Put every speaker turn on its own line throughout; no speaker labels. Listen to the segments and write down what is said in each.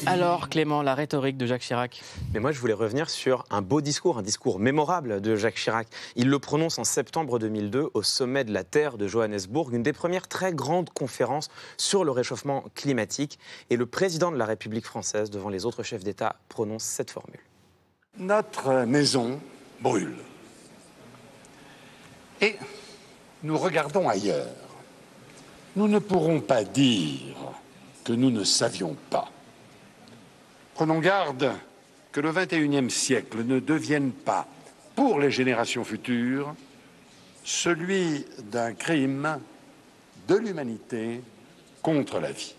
Alors, Clément, la rhétorique de Jacques Chirac?
Mais moi, je voulais revenir sur un beau discours, un discours mémorable de Jacques Chirac. Il le prononce en septembre 2002 au sommet de la Terre de Johannesburg, une des premières très grandes conférences sur le réchauffement climatique. Et le président de la République française, devant les autres chefs d'État, prononce cette formule.
Notre maison brûle. Et nous regardons ailleurs. Nous ne pourrons pas dire que nous ne savions pas. Prenons garde que le XXIe siècle ne devienne pas, pour les générations futures, celui d'un crime de l'humanité contre la vie.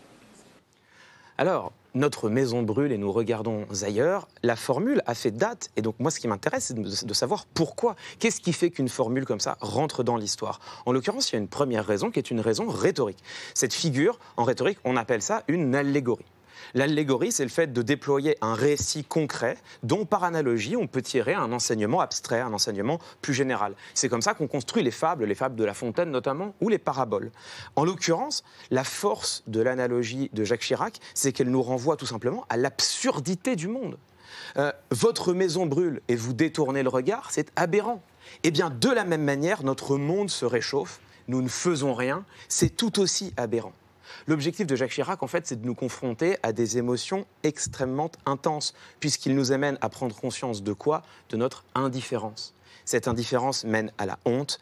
Alors, notre maison brûle et nous regardons ailleurs. La formule a fait date. Et donc, moi, ce qui m'intéresse, c'est de savoir pourquoi. Qu'est-ce qui fait qu'une formule comme ça rentre dans l'histoire? En l'occurrence, il y a une première raison qui est une raison rhétorique. Cette figure, en rhétorique, on appelle ça une allégorie. L'allégorie, c'est le fait de déployer un récit concret dont, par analogie, on peut tirer un enseignement abstrait, un enseignement plus général. C'est comme ça qu'on construit les fables de La Fontaine notamment, ou les paraboles. En l'occurrence, la force de l'analogie de Jacques Chirac, c'est qu'elle nous renvoie tout simplement à l'absurdité du monde. Votre maison brûle et vous détournez le regard, c'est aberrant. Eh bien, de la même manière, notre monde se réchauffe, nous ne faisons rien, c'est tout aussi aberrant. L'objectif de Jacques Chirac, en fait, c'est de nous confronter à des émotions extrêmement intenses, puisqu'il nous amène à prendre conscience de quoi? De notre indifférence. Cette indifférence mène à la honte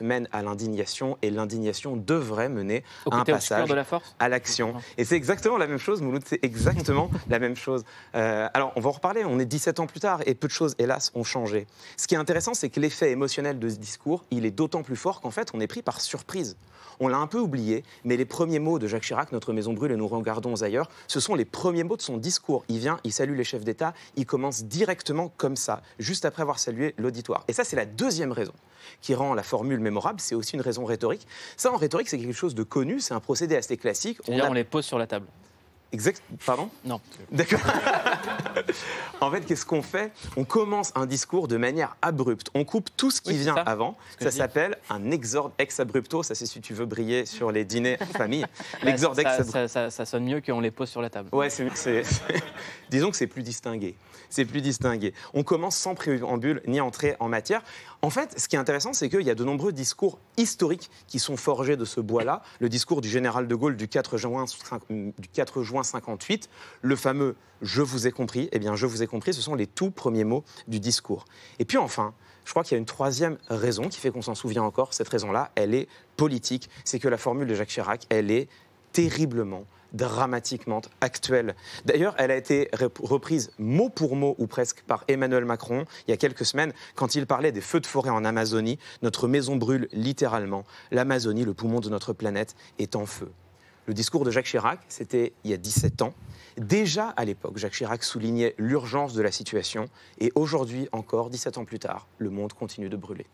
mène à l'indignation, et l'indignation devrait mener à un passage à l'action. Et c'est exactement la même chose, Mouloud, c'est exactement la même chose. Alors, on va en reparler, on est 17 ans plus tard, et peu de choses, hélas, ont changé. Ce qui est intéressant, c'est que l'effet émotionnel de ce discours, il est d'autant plus fort qu'en fait, on est pris par surprise. On l'a un peu oublié, mais les premiers mots de Jacques Chirac, notre maison brûle et nous regardons ailleurs, ce sont les premiers mots de son discours. Il vient, il salue les chefs d'État, il commence directement comme ça, juste après avoir salué l'auditoire. Et ça, c'est la deuxième raison qui rend la formule mémorable, c'est aussi une raison rhétorique. Ça, en rhétorique, c'est quelque chose de connu, c'est un procédé assez classique.
On les pose sur la table.
Pardon ?
Non.
D'accord. En fait, qu'est-ce qu'on fait? On commence un discours de manière abrupte. On coupe tout ce qui vient avant. Ça s'appelle un exorde ex abrupto. Ça, c'est si tu veux briller sur les dîners en famille. L'exorde ex abrupto.
Ça sonne mieux qu'on les pose sur la table.
Ouais, disons que c'est plus distingué. C'est plus distingué. On commence sans préambule ni entrer en matière. En fait, ce qui est intéressant, c'est qu'il y a de nombreux discours historiques qui sont forgés de ce bois-là. Le discours du général de Gaulle du 4 juin 58, le fameux « je vous ai compris », eh bien « je vous ai compris », ce sont les tout premiers mots du discours. Et puis enfin, je crois qu'il y a une troisième raison qui fait qu'on s'en souvient encore. Cette raison-là, elle est politique. C'est que la formule de Jacques Chirac, elle est terriblement, dramatiquement actuelle. D'ailleurs, elle a été reprise mot pour mot, ou presque, par Emmanuel Macron, il y a quelques semaines, quand il parlait des feux de forêt en Amazonie. Notre maison brûle littéralement. L'Amazonie, le poumon de notre planète, est en feu. Le discours de Jacques Chirac, c'était il y a 17 ans. Déjà à l'époque, Jacques Chirac soulignait l'urgence de la situation. Et aujourd'hui encore, 17 ans plus tard, le monde continue de brûler.